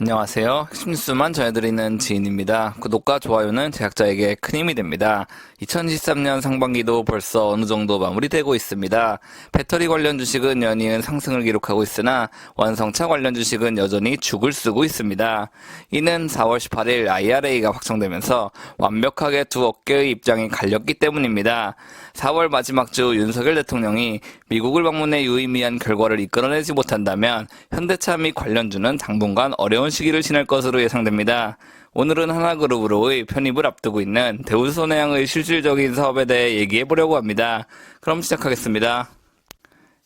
안녕하세요. 핵심 뉴스만 전해드리는 지인입니다. 구독과 좋아요는 제작자에게 큰 힘이 됩니다. 2023년 상반기도 벌써 어느 정도 마무리되고 있습니다. 배터리 관련 주식은 연이은 상승을 기록하고 있으나 완성차 관련 주식은 여전히 죽을 쓰고 있습니다. 이는 4월 18일 IRA가 확정되면서 완벽하게 두 업계의 입장이 갈렸기 때문입니다. 4월 마지막 주 윤석열 대통령이 미국을 방문해 유의미한 결과를 이끌어내지 못한다면 현대차 및 관련주는 당분간 어려운 시기를 지날 것으로 예상됩니다. 오늘은 하나그룹으로의 편입을 앞두고 있는 대우손해양의 실질적인 사업에 대해 얘기해보려고 합니다. 그럼 시작하겠습니다.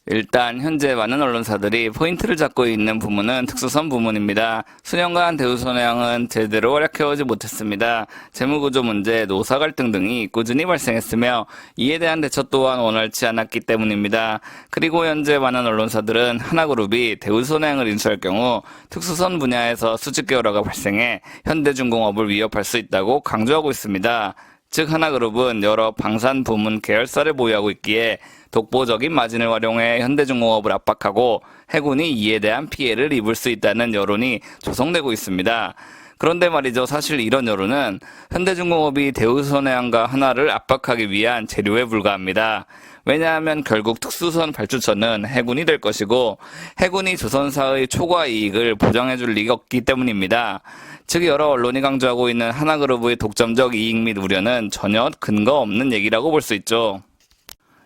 일단 현재 많은 언론사들이 포인트를 잡고 있는 부문은 특수선 부문입니다. 수년간 대우손해양은 제대로 활약해오지 못했습니다. 재무구조 문제, 노사 갈등 등이 꾸준히 발생했으며 이에 대한 대처 또한 원활치 않았기 때문입니다. 그리고 현재 많은 언론사들은 하나그룹이 대우손해양을 인수할 경우 특수선 분야에서 수직 기여라가 발생해 현대중공업을 위협할 수 있다고 강조하고 있습니다. 즉 하나그룹은 여러 방산 부문 계열사를 보유하고 있기에 독보적인 마진을 활용해 현대중공업을 압박하고 해군이 이에 대한 피해를 입을 수 있다는 여론이 조성되고 있습니다. 그런데 말이죠. 사실 이런 여론은 현대중공업이 대우손해양과 하나를 압박하기 위한 재료에 불과합니다. 왜냐하면 결국 특수선 발주처는 해군이 될 것이고 해군이 조선사의 초과 이익을 보장해줄 리가 없기 때문입니다. 즉 여러 언론이 강조하고 있는 하나그룹의 독점적 이익 및 우려는 전혀 근거 없는 얘기라고 볼 수 있죠.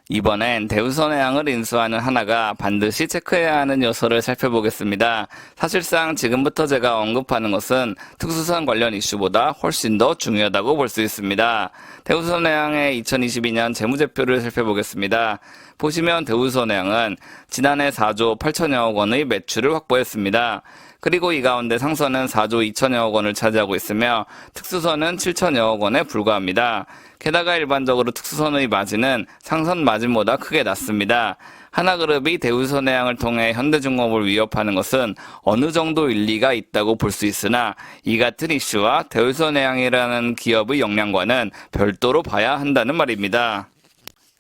이번엔 대우손해양을 인수하는 하나가 반드시 체크해야 하는 요소를 살펴보겠습니다. 사실상 지금부터 제가 언급하는 것은 특수선 관련 이슈보다 훨씬 더 중요하다고 볼 수 있습니다. 대우손해양의 2022년 재무제표를 살펴보겠습니다. 보시면 대우손해양은 지난해 4조 8천여억 원의 매출을 확보했습니다. 그리고 이 가운데 상선은 4조 2천여억 원을 차지하고 있으며 특수선은 7천여억 원에 불과합니다. 게다가 일반적으로 특수선의 마진은 상선 마진보다 크게 낮습니다. 하나그룹이 대우손해양을 통해 현대중공업을 위협하는 것은 어느 정도 일리가 있다고 볼 수 있으나 이 같은 이슈와 대우손해양이라는 기업의 역량과는 별도로 봐야 한다는 말입니다.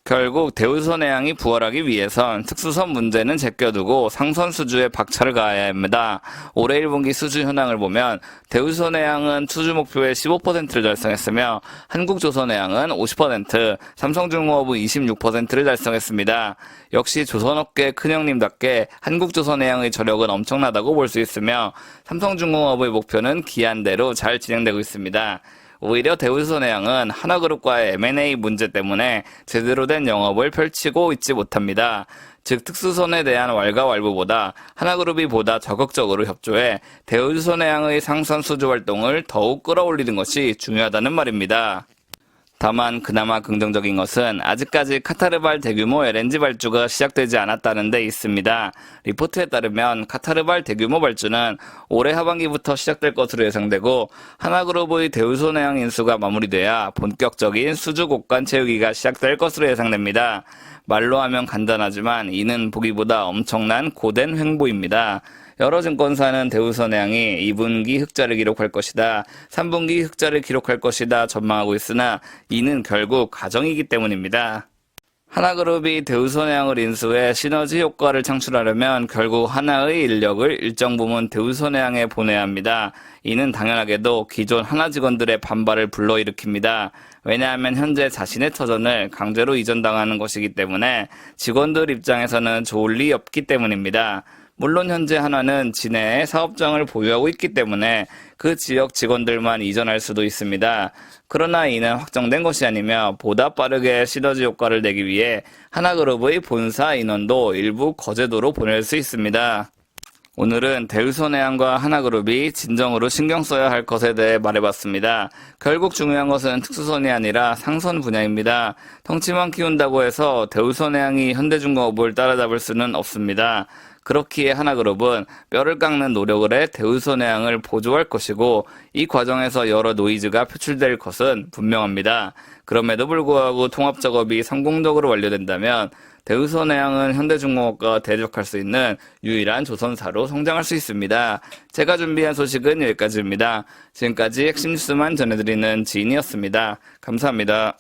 결국 대우손해양이 부활하기 위해선 특수선 문제는 제껴두고 상선 수주에 박차를 가해야 합니다. 올해 1분기 수주 현황을 보면 대우손해양은 수주 목표의 15%를 달성했으며 한국조선해양은 50%, 삼성중공업은 26%를 달성했습니다. 역시 조선업계 큰형님답게 한국조선해양의 저력은 엄청나다고 볼 수 있으며 삼성중공업의 목표는 기한대로 잘 진행되고 있습니다. 오히려 대우손해양은 하나그룹과의 M&A 문제 때문에 제대로 된 영업을 펼치고 있지 못합니다. 즉 특수선에 대한 왈가왈부보다 하나그룹이 보다 적극적으로 협조해 대우손해양의 상선 수주 활동을 더욱 끌어올리는 것이 중요하다는 말입니다. 다만 그나마 긍정적인 것은 아직까지 카타르발 대규모 LNG 발주가 시작되지 않았다는 데 있습니다. 리포트에 따르면 카타르발 대규모 발주는 올해 하반기부터 시작될 것으로 예상되고 하나그룹의 대우손해양 인수가 마무리돼야 본격적인 수주 곡간 채우기가 시작될 것으로 예상됩니다. 말로 하면 간단하지만 이는 보기보다 엄청난 고된 횡보입니다. 여러 증권사는 대우손해양이 2분기 흑자를 기록할 것이다, 3분기 흑자를 기록할 것이다 전망하고 있으나 이는 결국 가정이기 때문입니다. 하나그룹이 대우손해양을 인수해 시너지 효과를 창출하려면 결국 하나의 인력을 일정 부분 대우손해양에 보내야 합니다. 이는 당연하게도 기존 하나 직원들의 반발을 불러일으킵니다. 왜냐하면 현재 자신의 터전을 강제로 이전당하는 것이기 때문에 직원들 입장에서는 좋을 리 없기 때문입니다. 물론 현재 하나는 진해에 사업장을 보유하고 있기 때문에 그 지역 직원들만 이전할 수도 있습니다. 그러나 이는 확정된 것이 아니며 보다 빠르게 시너지 효과를 내기 위해 하나그룹의 본사 인원도 일부 거제도로 보낼 수 있습니다. 오늘은 대우손해양과 하나그룹이 진정으로 신경 써야 할 것에 대해 말해봤습니다. 결국 중요한 것은 특수선이 아니라 상선 분야입니다. 덩치만 키운다고 해서 대우손해양이 현대중공업을 따라잡을 수는 없습니다. 그렇기에 하나그룹은 뼈를 깎는 노력을 해 대우손해양을 보조할 것이고 이 과정에서 여러 노이즈가 표출될 것은 분명합니다. 그럼에도 불구하고 통합작업이 성공적으로 완료된다면 대우손해양은 현대중공업과 대적할 수 있는 유일한 조선사로 성장할 수 있습니다. 제가 준비한 소식은 여기까지입니다. 지금까지 핵심 뉴스만 전해드리는 지인이었습니다. 감사합니다.